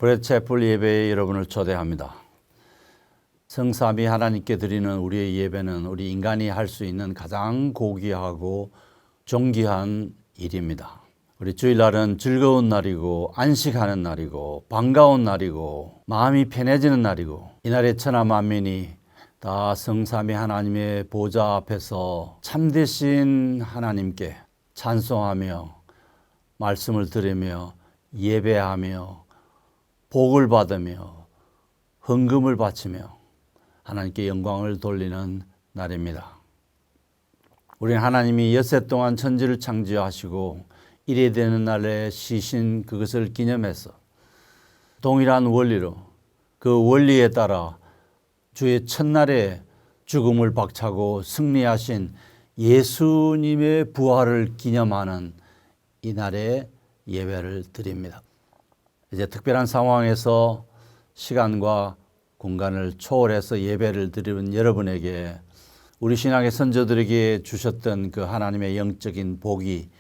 브레드채플 예배에 여러분을 초대합니다. 성삼위 하나님께 드리는 우리의 예배는 우리 인간이 할 수 있는 가장 고귀하고 존귀한 일입니다. 우리 주일날은 즐거운 날이고 안식하는 날이고 반가운 날이고 마음이 편해지는 날이고 이날에 천하 만민이 다 성삼위 하나님의 보좌 앞에서 참되신 하나님께 찬송하며 말씀을 들으며 예배하며 복을 받으며 헌금을 바치며 하나님께 영광을 돌리는 날입니다. 우리는 하나님이 엿새 동안 천지를 창조하시고 이래 되는 날에 쉬신 그것을 기념해서 동일한 원리로 그 원리에 따라 주의 첫날에 죽음을 박차고 승리하신 예수님의 부활을 기념하는 이 날에 예배를 드립니다. 이제 특별한 상황에서 시간과 공간을 초월해서 예배를 드리는 여러분에게 우리 신앙의 선조들에게 주셨던 그 하나님의 영적인 복이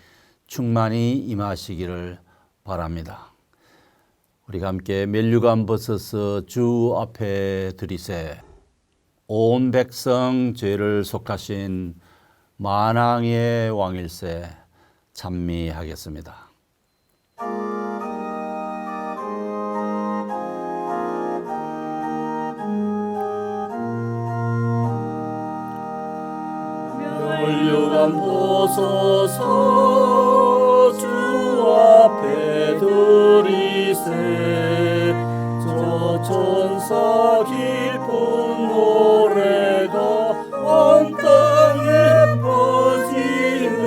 충만히 임하시기를 바랍니다. 우리가 함께 멜류관 벗어서 주 앞에 드리세 온 백성 죄를 속하신 만왕의 왕일세 찬미하겠습니다. 멸류관 벗어서 주 앞에 드리세 저 천사 깊은 노래가 온 땅에 퍼지네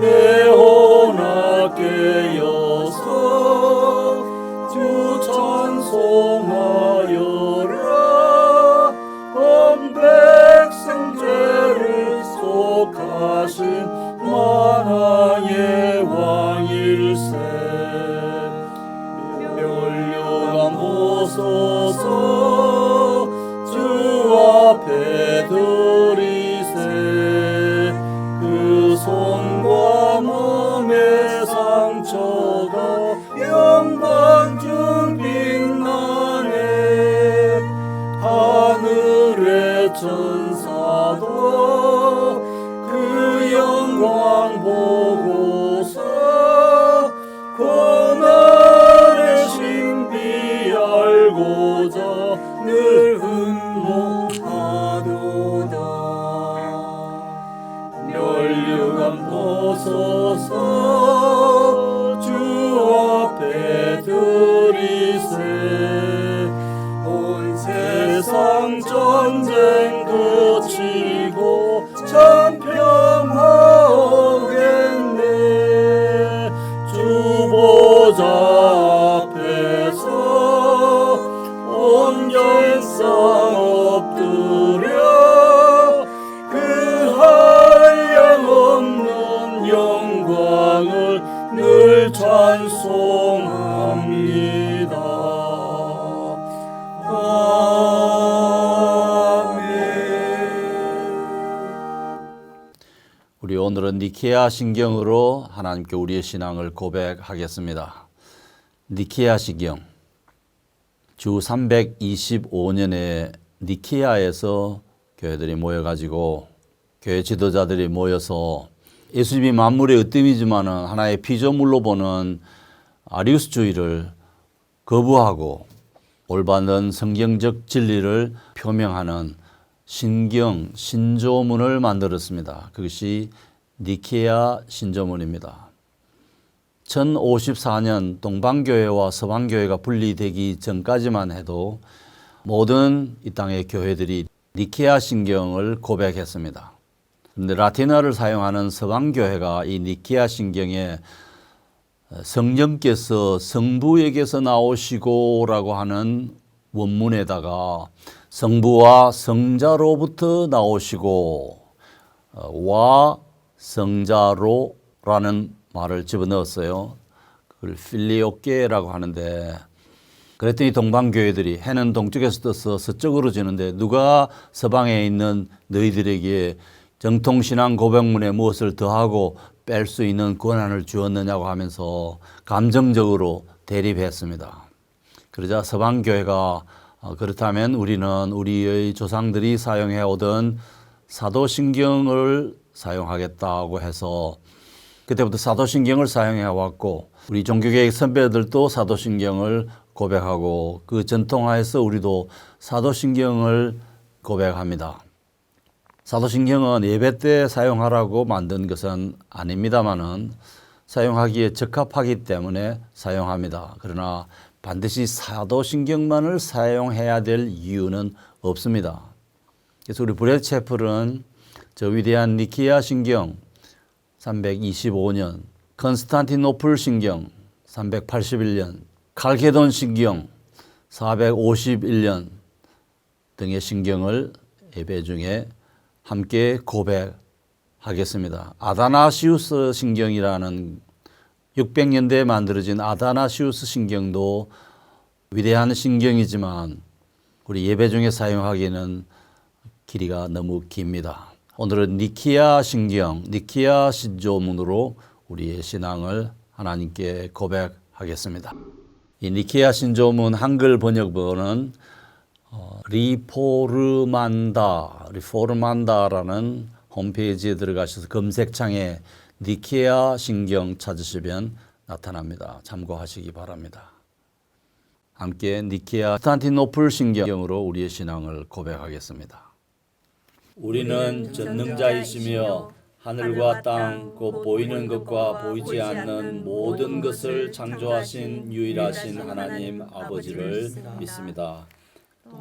내 혼아 깨어서 주 찬송하여라 온 백성 죄를 속하신 만왕의 왕일세 멸류관 벗어서 주 앞에 드리세 그 손과 몸의 상처가 영광 중 빛나네 하늘의 천사도 그 영광 보고서 고난의 신비 알고자 늘 흠모하도다 멸류관 벗어서 주 앞에 드리세 온 세상 전쟁 그치고 참 평화 오겠네 주 보좌 앞에서 온 영상 엎드려 그 한량없는 영광을 늘 찬송합니다. 우리 오늘은 니케아 신경으로 하나님께 우리의 신앙을 고백하겠습니다. 니케아 신경 주 325년에 니케아에서 교회들이 모여가지고 교회 지도자들이 모여서 예수님이 만물의 으뜸이지만 하나의 피조물로 보는 아리우스주의를 거부하고 올바른 성경적 진리를 표명하는 신경, 신조문을 만들었습니다. 그것이 니케아 신조문입니다. 1054년 동방교회와 서방교회가 분리되기 전까지만 해도 모든 이 땅의 교회들이 니케아 신경을 고백했습니다. 그런데 라틴어를 사용하는 서방교회가 이 니케아 신경에 성령께서 성부에게서 나오시고라고 하는 원문에다가 성부와 성자로부터 나오시고 와 성자로라는 말을 집어넣었어요. 그걸 필리오케라고 하는데, 그랬더니 동방교회들이 해는 동쪽에서 떠서 서쪽으로 지는데 누가 서방에 있는 너희들에게 정통신앙 고백문에 무엇을 더하고 뺄 수 있는 권한을 주었느냐고 하면서 감정적으로 대립했습니다. 그러자 서방교회가 그렇다면 우리는 우리의 조상들이 사용해 오던 사도신경을 사용하겠다고 해서 그때부터 사도신경을 사용해 왔고, 우리 종교개혁 선배들도 사도신경을 고백하고 그 전통하에서 우리도 사도신경을 고백합니다. 사도신경은 예배 때 사용하라고 만든 것은 아닙니다만은 사용하기에 적합하기 때문에 사용합니다. 그러나 반드시 사도신경만을 사용해야 될 이유는 없습니다. 그래서 우리 브레드체플은 저 위대한 니케아 신경 325년, 컨스탄티노플 신경 381년, 칼케돈 신경 451년 등의 신경을 예배 중에 함께 고백하겠습니다. 아다나시우스 신경이라는 600년대에 만들어진 아다나시우스 신경도 위대한 신경이지만 우리 예배 중에 사용하기에는 길이가 너무 깁니다. 오늘은 니케아 신경, 니케아 신조문으로 우리의 신앙을 하나님께 고백하겠습니다. 이 니케아 신조문 한글 번역본은 리포르만다라는 홈페이지에 들어가셔서 검색창에 니케아 신경 찾으시면 나타납니다. 참고하시기 바랍니다. 함께 니케아 컨스탄티노플 신경으로 우리의 신앙을 고백하겠습니다. 우리는 전능자이시며 하늘과 땅, 곧 보이는 것과 보이지 않는 모든 것을 창조하신 유일하신 하나님 아버지를 믿습니다.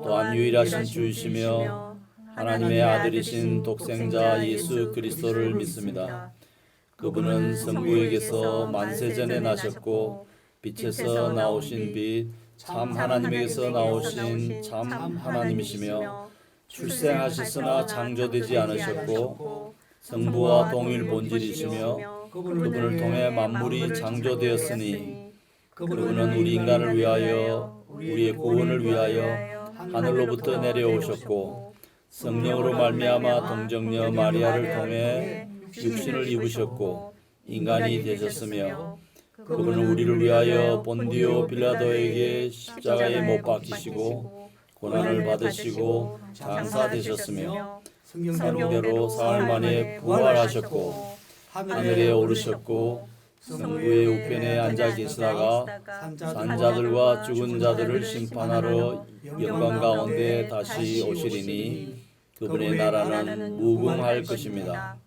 또한 유일하신 주이시며 하나님의 아들이신 독생자 예수 그리스도를 믿습니다. 그분은 성부에게서 만세전에 나셨고 빛에서 나오신 빛, 참 하나님에게서 나오신 참 하나님이시며 출생하셨으나 창조되지 않으셨고 성부와 동일 본질이시며 그분을 통해 만물이 창조되었으니 그분은 우리 인간을 위하여 우리의 구원을 위하여 하늘로부터 내려오셨고 성령으로 말미암아 동정녀 마리아를 통해 육신을 입으셨고 인간이 되셨으며 그분은 우리를 위하여 본디오 빌라도에게 십자가에 못 박히시고 고난을 받으시고 장사되셨으며 성령대로 사흘 만에 부활하셨고 하늘에 오르셨고 성부의 우편에 앉아 계시다가 산자들과 죽은 자들을 심판하러 영광 가운데 다시 오시리니 그분의 나라는 무궁할 것입니다.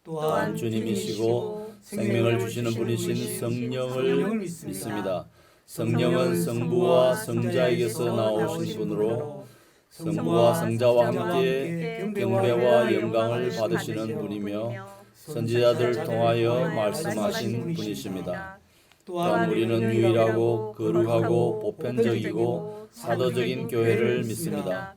또한 주님이시고 생명을 주시는 분이신 성령을 믿습니다. 성령은 성부와 성자에게서 나오신 분으로 성부와 성자와 함께 경배와 영광을 받으시는 분이며 선지자들 통하여 말씀하신 분이십니다. 또한 우리는 유일하고 거룩하고 보편적이고 사도적인 교회를 믿습니다.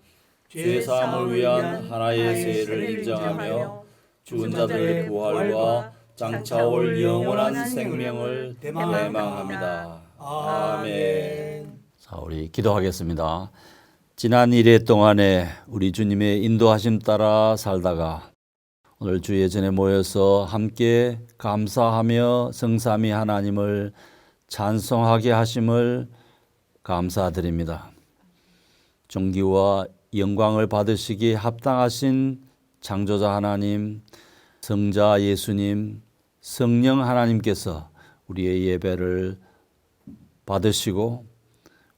죄 사함을 위한 하나의 세례를 인정하며 죽은 자들의 부활과 장차올 영원한 생명을 대망합니다. 아멘. 자, 우리 기도하겠습니다. 지난 1회 동안에 우리 주님의 인도하심 따라 살다가 오늘 주 예전에 모여서 함께 감사하며 성삼위 하나님을 찬송하게 하심을 감사드립니다. 존귀와 영광을 받으시기에 합당하신 창조자 하나님, 성자 예수님, 성령 하나님께서 우리의 예배를 받으시고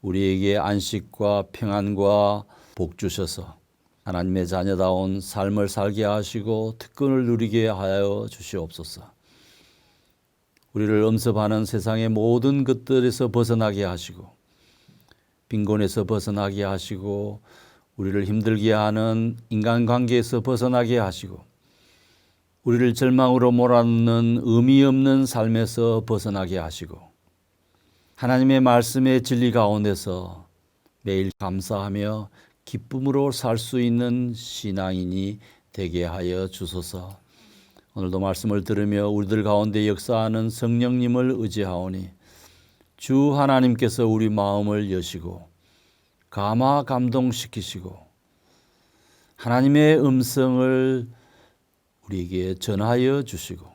우리에게 안식과 평안과 복 주셔서 하나님의 자녀다운 삶을 살게 하시고 특권을 누리게 하여 주시옵소서. 우리를 엄습하는 세상의 모든 것들에서 벗어나게 하시고 빈곤에서 벗어나게 하시고 우리를 힘들게 하는 인간관계에서 벗어나게 하시고 우리를 절망으로 몰아넣는 의미 없는 삶에서 벗어나게 하시고 하나님의 말씀의 진리 가운데서 매일 감사하며 기쁨으로 살 수 있는 신앙인이 되게 하여 주소서. 오늘도 말씀을 들으며 우리들 가운데 역사하는 성령님을 의지하오니 주 하나님께서 우리 마음을 여시고 감화 감동시키시고 하나님의 음성을 우리에게 전하여 주시고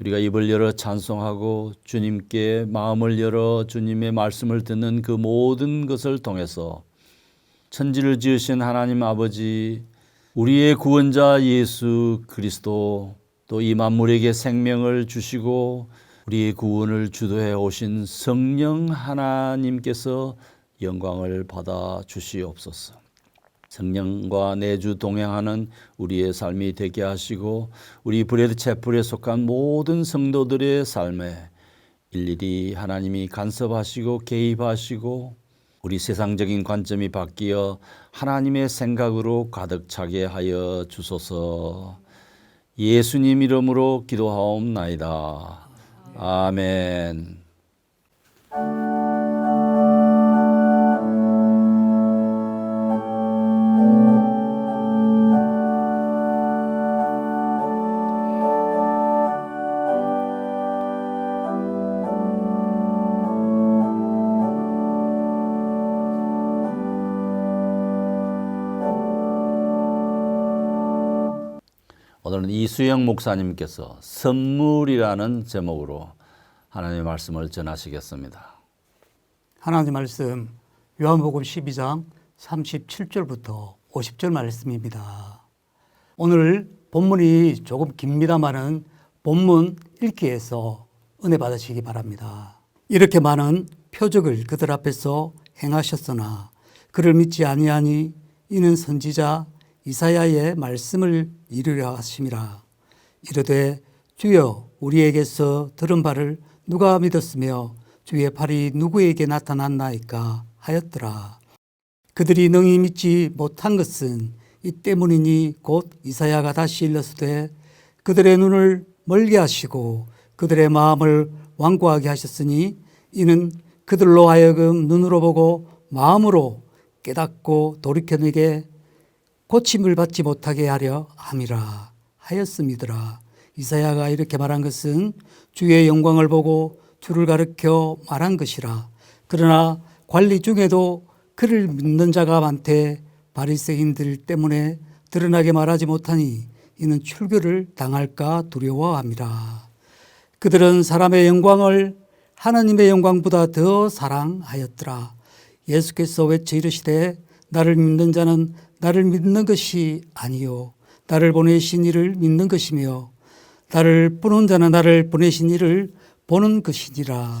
우리가 입을 열어 찬송하고 주님께 마음을 열어 주님의 말씀을 듣는 그 모든 것을 통해서 천지를 지으신 하나님 아버지, 우리의 구원자 예수 그리스도, 또 이 만물에게 생명을 주시고 우리의 구원을 주도해 오신 성령 하나님께서 영광을 받아 주시옵소서. 성령과 내주 동행하는 우리의 삶이 되게 하시고 우리 브레드 채플에 속한 모든 성도들의 삶에 일일이 하나님이 간섭하시고 개입하시고 우리 세상적인 관점이 바뀌어 하나님의 생각으로 가득 차게 하여 주소서. 예수님 이름으로 기도하옵나이다. 아멘. 오늘은 이수영 목사님께서 선물이라는 제목으로 하나님의 말씀을 전하시겠습니다. 하나님 말씀 요한복음 12장 37절부터 50절 말씀입니다. 오늘 본문이 조금 깁니다마는 본문 읽기에서 은혜 받으시기 바랍니다. 이렇게 많은 표적을 그들 앞에서 행하셨으나 그를 믿지 아니하니 이는 선지자 이사야의 말씀을 이루려 하심이라. 이르되 주여 우리에게서 들은 바를 누가 믿었으며 주의 팔이 누구에게 나타났나이까 하였더라. 그들이 능히 믿지 못한 것은 이 때문이니 곧 이사야가 다시 일렀으되 그들의 눈을 멀게 하시고 그들의 마음을 완고하게 하셨으니 이는 그들로 하여금 눈으로 보고 마음으로 깨닫고 돌이켜내게 고침을 받지 못하게 하려 함이라 하였음이더라. 이사야가 이렇게 말한 것은 주의 영광을 보고 주를 가르켜 말한 것이라. 그러나 관리 중에도 그를 믿는 자가 많되 바리새인들 때문에 드러나게 말하지 못하니 이는 출교를 당할까 두려워함이라. 그들은 사람의 영광을 하나님의 영광보다 더 사랑하였더라. 예수께서 외쳐 이르시되 나를 믿는 자는 나를 믿는 것이 아니요 나를 보내신 이를 믿는 것이며 나를 보는 자는 나를 보내신 이를 보는 것이니라.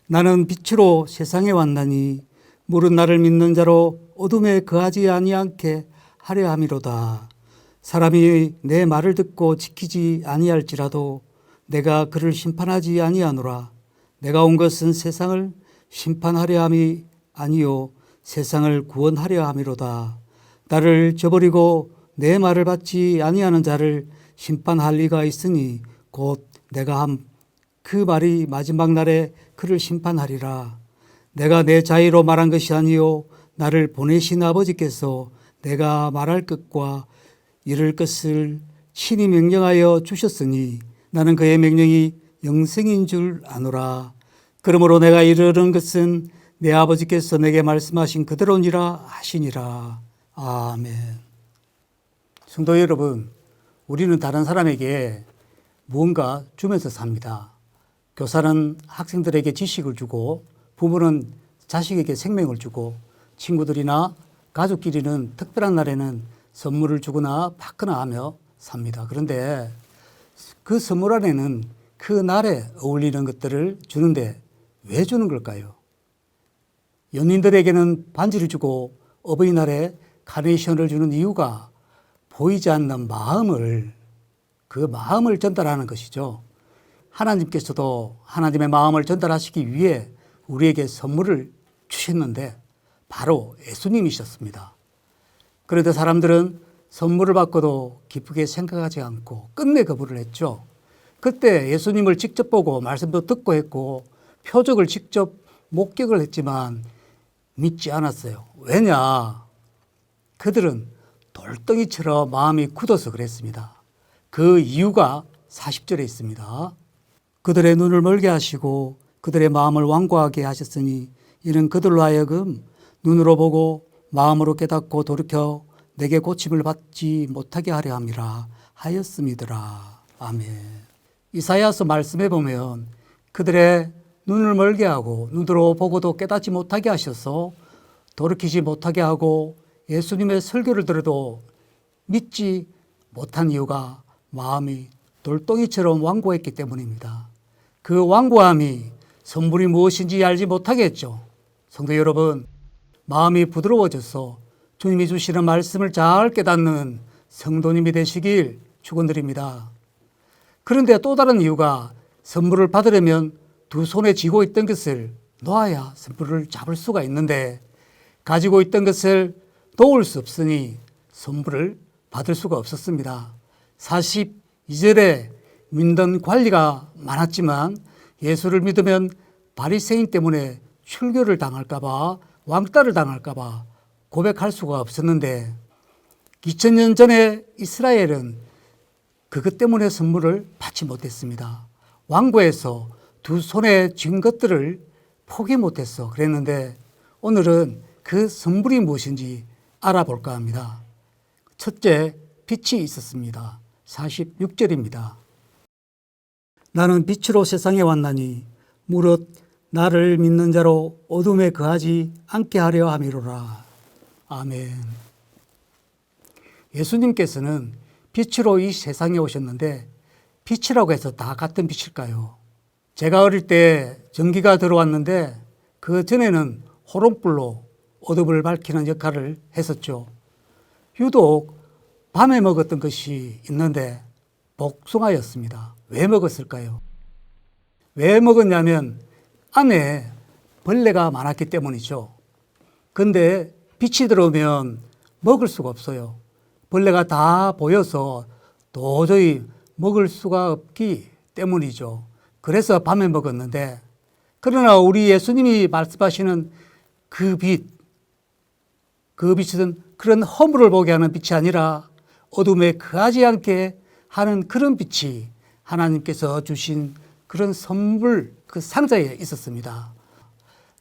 나는 빛으로 세상에 왔나니 물은 나를 믿는 자로 어둠에 거하지 아니하게 하려 함이로다. 사람이 내 말을 듣고 지키지 아니할지라도 내가 그를 심판하지 아니하노라. 내가 온 것은 세상을 심판하려 함이 아니요 세상을 구원하려 함이로다. 나를 저버리고 내 말을 받지 아니하는 자를 심판할 리가 있으니 곧 내가 한 그 말이 마지막 날에 그를 심판하리라. 내가 내 자의로 말한 것이 아니요 나를 보내신 아버지께서 내가 말할 것과 이를 것을 친히 명령하여 주셨으니 나는 그의 명령이 영생인 줄 아노라. 그러므로 내가 이르는 것은 내 아버지께서 내게 말씀하신 그대로니라 하시니라. 아멘. 성도 여러분, 우리는 다른 사람에게 무언가 주면서 삽니다. 교사는 학생들에게 지식을 주고 부모는 자식에게 생명을 주고 친구들이나 가족끼리는 특별한 날에는 선물을 주거나 받거나 하며 삽니다. 그런데 그 선물 안에는 그 날에 어울리는 것들을 주는데 왜 주는 걸까요? 연인들에게는 반지를 주고 어버이날에 카네이션을 주는 이유가 보이지 않는 마음을, 그 마음을 전달하는 것이죠. 하나님께서도 하나님의 마음을 전달하시기 위해 우리에게 선물을 주셨는데 바로 예수님이셨습니다. 그런데 사람들은 선물을 받고도 기쁘게 생각하지 않고 끝내 거부를 했죠. 그때 예수님을 직접 보고 말씀도 듣고 했고 표적을 직접 목격을 했지만 믿지 않았어요. 왜냐? 그들은 돌덩이처럼 마음이 굳어서 그랬습니다. 그 이유가 40절에 있습니다. 그들의 눈을 멀게 하시고 그들의 마음을 완고하게 하셨으니 이는 그들로 하여금 눈으로 보고 마음으로 깨닫고 돌이켜 내게 고침을 받지 못하게 하려 함이라 하였음이더라. 아멘. 이사야서 말씀에 보면 그들의 눈을 멀게 하고 눈으로 보고도 깨닫지 못하게 하셔서 돌이키지 못하게 하고 예수님의 설교를 들어도 믿지 못한 이유가 마음이 돌덩이처럼 완고했기 때문입니다. 그 완고함이 선물이 무엇인지 알지 못하게 했죠. 성도 여러분, 마음이 부드러워져서 주님이 주시는 말씀을 잘 깨닫는 성도님이 되시길 축원드립니다. 그런데 또 다른 이유가 선물을 받으려면 두 손에 쥐고 있던 것을 놓아야 선물을 잡을 수가 있는데 가지고 있던 것을 놓을 수 없으니 선물을 받을 수가 없었습니다. 42절에 믿는 관리가 많았지만 예수를 믿으면 바리새인 때문에 출교를 당할까 봐 왕따를 당할까 봐 고백할 수가 없었는데 2000년 전에 이스라엘은 그것 때문에 선물을 받지 못했습니다. 왕고에서 두 손에 쥔 것들을 포기 못했어 그랬는데 오늘은 그 선물이 무엇인지 알아볼까 합니다. 첫째, 빛이 있었습니다. 46절입니다. 나는 빛으로 세상에 왔나니 무릇 나를 믿는 자로 어둠에 거하지 않게 하려 함이로라. 아멘. 예수님께서는 빛으로 이 세상에 오셨는데 빛이라고 해서 다 같은 빛일까요? 제가 어릴 때 전기가 들어왔는데 그 전에는 호롱불로 어둠을 밝히는 역할을 했었죠. 유독 밤에 먹었던 것이 있는데 복숭아였습니다. 왜 먹었을까요? 왜 먹었냐면 안에 벌레가 많았기 때문이죠. 근데 빛이 들어오면 먹을 수가 없어요. 벌레가 다 보여서 도저히 먹을 수가 없기 때문이죠. 그래서 밤에 먹었는데 그러나 우리 예수님이 말씀하시는 그 빛은 그런 허물을 보게 하는 빛이 아니라 어둠에 거하지 않게 하는 그런 빛이 하나님께서 주신 그런 선물 그 상자에 있었습니다.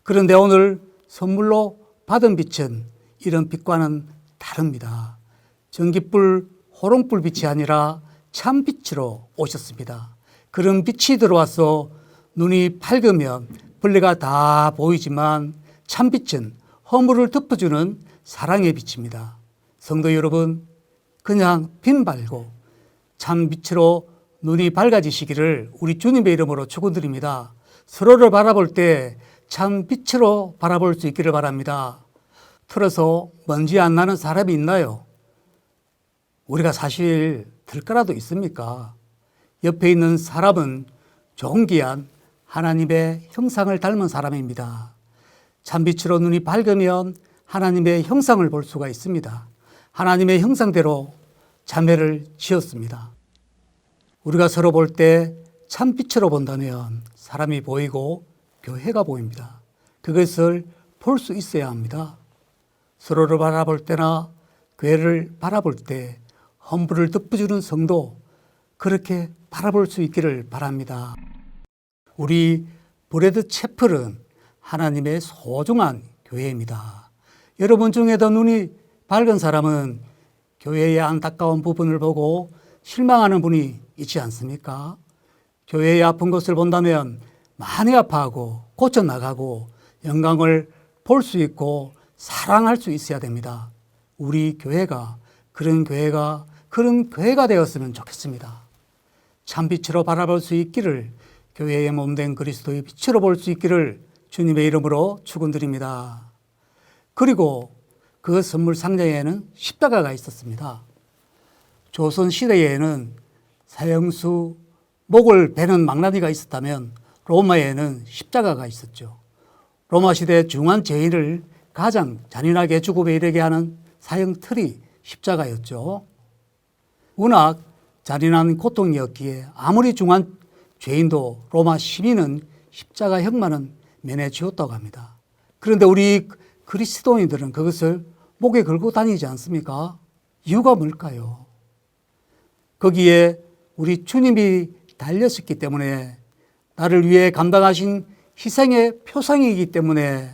그런데 오늘 선물로 받은 빛은 이런 빛과는 다릅니다. 전기불, 호롱불 빛이 아니라 참빛으로 오셨습니다. 그런 빛이 들어와서 눈이 밝으면 벌레가 다 보이지만 참빛은 허물을 덮어주는 사랑의 빛입니다. 성도 여러분, 그냥 빛 말고 참빛으로 눈이 밝아지시기를 우리 주님의 이름으로 축원드립니다. 서로를 바라볼 때 참빛으로 바라볼 수 있기를 바랍니다. 틀어서 먼지 안 나는 사람이 있나요? 우리가 사실 들까라도 있습니까? 옆에 있는 사람은 존귀한 하나님의 형상을 닮은 사람입니다. 참빛으로 눈이 밝으면 하나님의 형상을 볼 수가 있습니다. 하나님의 형상대로 자매를 지었습니다. 우리가 서로 볼 때 참빛으로 본다면 사람이 보이고 교회가 보입니다. 그것을 볼 수 있어야 합니다. 서로를 바라볼 때나 교회를 바라볼 때 허물을 덮어주는 성도 그렇게 바라볼 수 있기를 바랍니다. 우리 브래드 채플은 하나님의 소중한 교회입니다. 여러분 중에도 눈이 밝은 사람은 교회의 안타까운 부분을 보고 실망하는 분이 있지 않습니까? 교회의 아픈 것을 본다면 많이 아파하고 고쳐나가고 영광을 볼 수 있고 사랑할 수 있어야 됩니다. 우리 교회가 그런 교회가 되었으면 좋겠습니다. 참빛으로 바라볼 수 있기를 교회의 몸된 그리스도의 빛으로 볼 수 있기를 주님의 이름으로 축원드립니다. 그리고 그 선물 상자에는 십자가가 있었습니다. 조선 시대에는 사형수 목을 베는 망나니가 있었다면 로마에는 십자가가 있었죠. 로마 시대 중한 죄인을 가장 잔인하게 죽음에 이르게 하는 사형틀이 십자가였죠. 워낙 잔인한 고통이었기에 아무리 중한 죄인도 로마 시민은 십자가형만은 면해 지었다고 합니다. 그런데 우리 그리스도인들은 그것을 목에 걸고 다니지 않습니까? 이유가 뭘까요? 거기에 우리 주님이 달렸었기 때문에, 나를 위해 감당하신 희생의 표상이기 때문에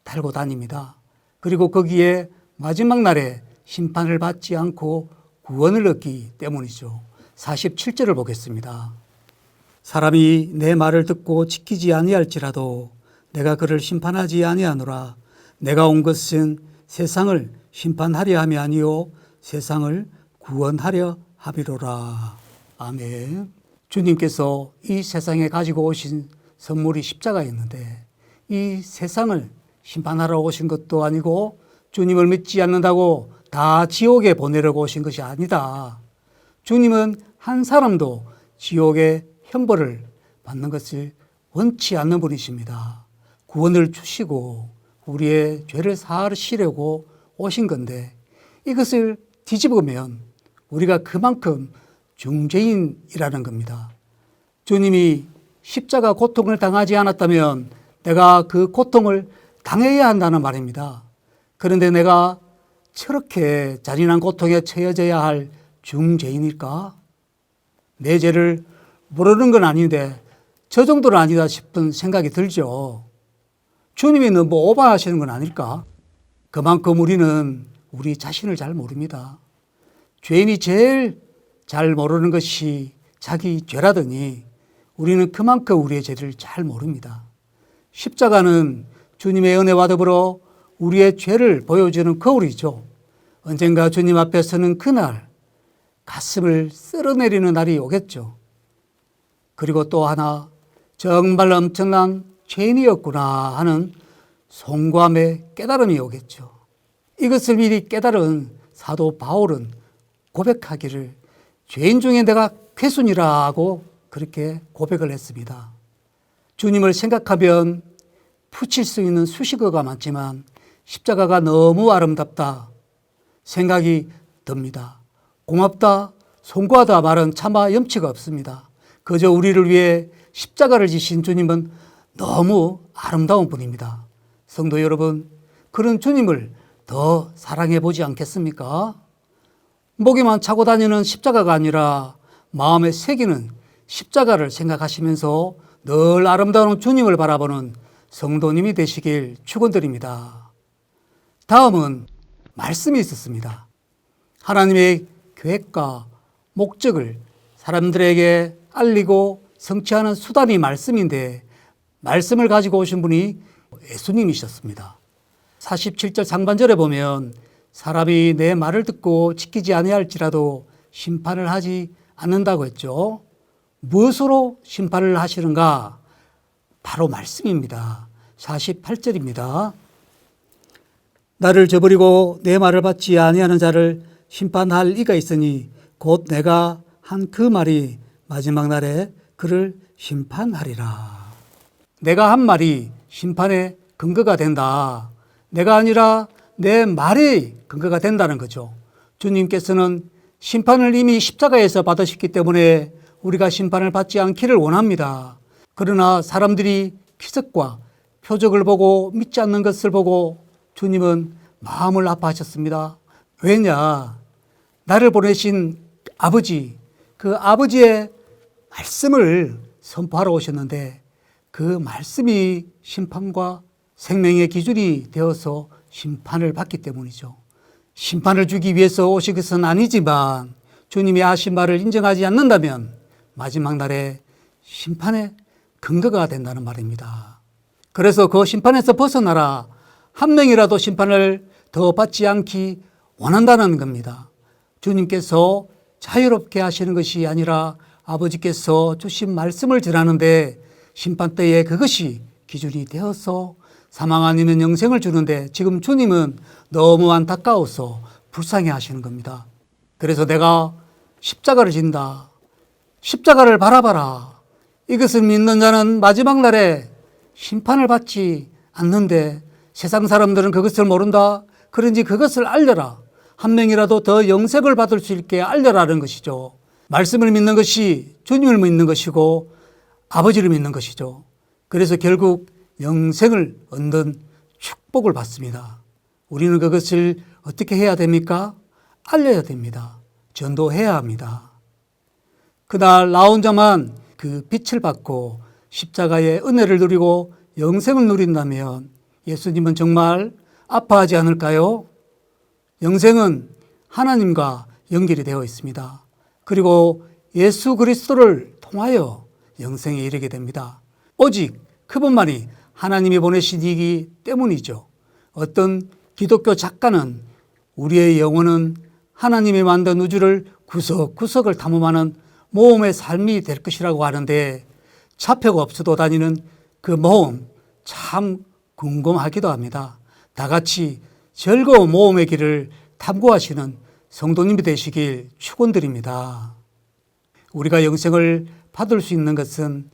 달고 다닙니다. 그리고 거기에 마지막 날에 심판을 받지 않고 구원을 얻기 때문이죠. 47절을 보겠습니다. 사람이 내 말을 듣고 지키지 아니할지라도 내가 그를 심판하지 아니하노라. 내가 온 것은 세상을 심판하려 함이 아니요 세상을 구원하려 함이로라. 아멘. 주님께서 이 세상에 가지고 오신 선물이 십자가였는데, 이 세상을 심판하러 오신 것도 아니고 주님을 믿지 않는다고 다 지옥에 보내려고 오신 것이 아니다. 주님은 한 사람도 지옥의 형벌을 받는 것을 원치 않는 분이십니다. 구원을 주시고 우리의 죄를 사하시려고 오신 건데, 이것을 뒤집으면 우리가 그만큼 중죄인이라는 겁니다. 주님이 십자가 고통을 당하지 않았다면 내가 그 고통을 당해야 한다는 말입니다. 그런데 내가 저렇게 잔인한 고통에 처해져야 할 중죄인일까? 내 죄를 모르는 건 아닌데 저 정도는 아니다 싶은 생각이 들죠. 주님이 너무 오버하시는 건 아닐까? 그만큼 우리는 우리 자신을 잘 모릅니다. 죄인이 제일 잘 모르는 것이 자기 죄라더니 우리는 그만큼 우리의 죄를 잘 모릅니다. 십자가는 주님의 은혜와 더불어 우리의 죄를 보여주는 거울이죠. 언젠가 주님 앞에 서는 그날 가슴을 쓸어내리는 날이 오겠죠. 그리고 또 하나, 정말 엄청난 죄인이었구나 하는 송구함의 깨달음이 오겠죠. 이것을 미리 깨달은 사도 바울은 고백하기를 죄인 중에 내가 괴순이라고 그렇게 고백을 했습니다. 주님을 생각하면 붙일 수 있는 수식어가 많지만 십자가가 너무 아름답다 생각이 듭니다. 고맙다, 송구하다 말은 차마 염치가 없습니다. 그저 우리를 위해 십자가를 지신 주님은 너무 아름다운 분입니다. 성도 여러분, 그런 주님을 더 사랑해 보지 않겠습니까? 목에만 차고 다니는 십자가가 아니라 마음에 새기는 십자가를 생각하시면서 늘 아름다운 주님을 바라보는 성도님이 되시길 축원드립니다. 다음은 말씀이 있었습니다. 하나님의 계획과 목적을 사람들에게 알리고 성취하는 수단이 말씀인데, 말씀을 가지고 오신 분이 예수님이셨습니다. 47절 상반절에 보면 사람이 내 말을 듣고 지키지 아니할지라도 심판을 하지 않는다고 했죠. 무엇으로 심판을 하시는가? 바로 말씀입니다. 48절입니다. 나를 저버리고 내 말을 받지 아니하는 자를 심판할 이가 있으니 곧 내가 한 그 말이 마지막 날에 그를 심판하리라. 내가 한 말이 심판의 근거가 된다. 내가 아니라 내 말이 근거가 된다는 거죠. 주님께서는 심판을 이미 십자가에서 받으셨기 때문에 우리가 심판을 받지 않기를 원합니다. 그러나 사람들이 기적과 표적을 보고 믿지 않는 것을 보고 주님은 마음을 아파하셨습니다. 왜냐? 나를 보내신 아버지, 그 아버지의 말씀을 선포하러 오셨는데 그 말씀이 심판과 생명의 기준이 되어서 심판을 받기 때문이죠. 심판을 주기 위해서 오신 것은 아니지만 주님이 하신 말을 인정하지 않는다면 마지막 날에 심판의 근거가 된다는 말입니다. 그래서 그 심판에서 벗어나라, 한 명이라도 심판을 더 받지 않기 원한다는 겁니다. 주님께서 자유롭게 하시는 것이 아니라 아버지께서 주신 말씀을 전하는데 심판 때에 그것이 기준이 되어서 사망 아니면 영생을 주는데 지금 주님은 너무 안타까워서 불쌍해 하시는 겁니다. 그래서 내가 십자가를 진다. 십자가를 바라봐라. 이것을 믿는 자는 마지막 날에 심판을 받지 않는데 세상 사람들은 그것을 모른다. 그런지 그것을 알려라. 한 명이라도 더 영생을 받을 수 있게 알려라는 것이죠. 말씀을 믿는 것이 주님을 믿는 것이고 아버지를 믿는 것이죠. 그래서 결국 영생을 얻는 축복을 받습니다. 우리는 그것을 어떻게 해야 됩니까? 알려야 됩니다. 전도해야 합니다. 그날 나 혼자만 그 빛을 받고 십자가의 은혜를 누리고 영생을 누린다면 예수님은 정말 아파하지 않을까요? 영생은 하나님과 연결이 되어 있습니다. 그리고 예수 그리스도를 통하여 영생에 이르게 됩니다. 오직 그분만이 하나님이 보내신 이기 때문이죠. 어떤 기독교 작가는 우리의 영혼은 하나님이 만든 우주를 구석구석을 탐험하는 모험의 삶이 될 것이라고 하는데 차표가 없어도 다니는 그 모험 참 궁금하기도 합니다. 다 같이 즐거운 모험의 길을 탐구하시는 성도님이 되시길 축원드립니다. 우리가 영생을 받을 수 있는 것은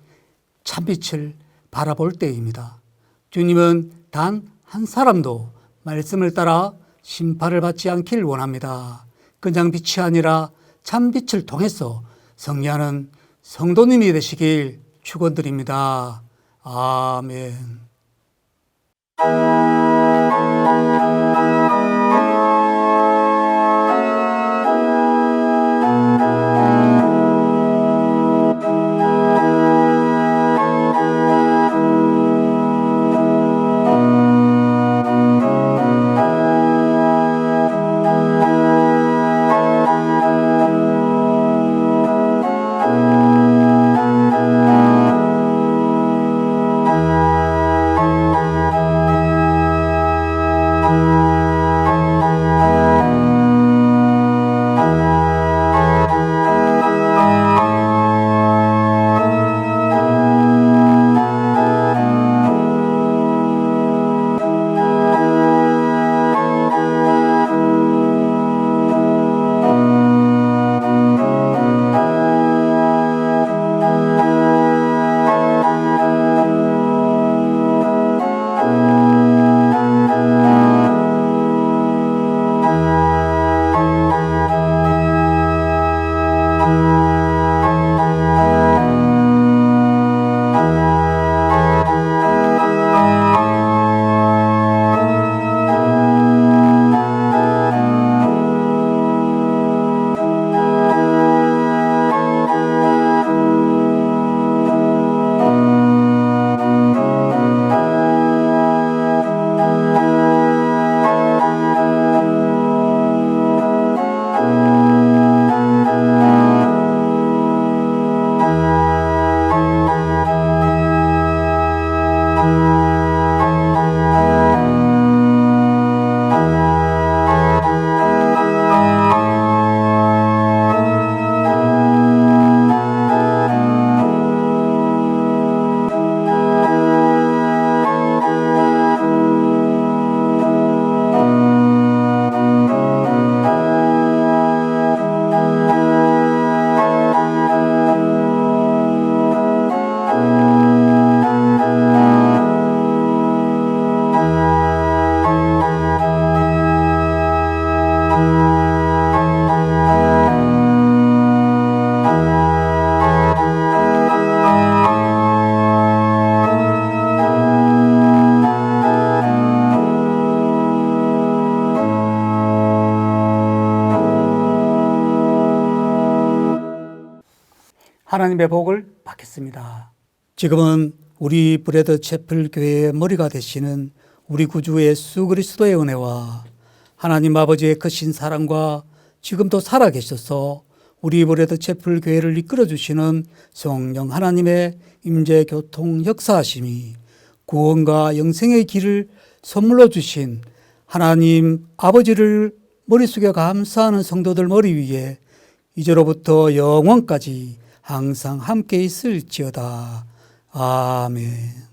참빛을 바라볼 때입니다. 주님은 단 한 사람도 말씀을 따라 심판을 받지 않길 원합니다. 그냥 빛이 아니라 참빛을 통해서 승리하는 성도님이 되시길 축원드립니다. 아멘. 하나님의 복을 받겠습니다. 지금은 우리 브레드 채플 교회의 머리가 되시는 우리 구주 예수 그리스도의 은혜와 하나님 아버지의 크신 사랑과 지금도 살아계셔서 우리 브레드 채플 교회를 이끌어 주시는 성령 하나님의 임재 교통 역사하심이 구원과 영생의 길을 선물로 주신 하나님 아버지를 머리 숙여 감사하는 성도들 머리 위에 이제로부터 영원까지 항상 함께 있을지어다. 아멘.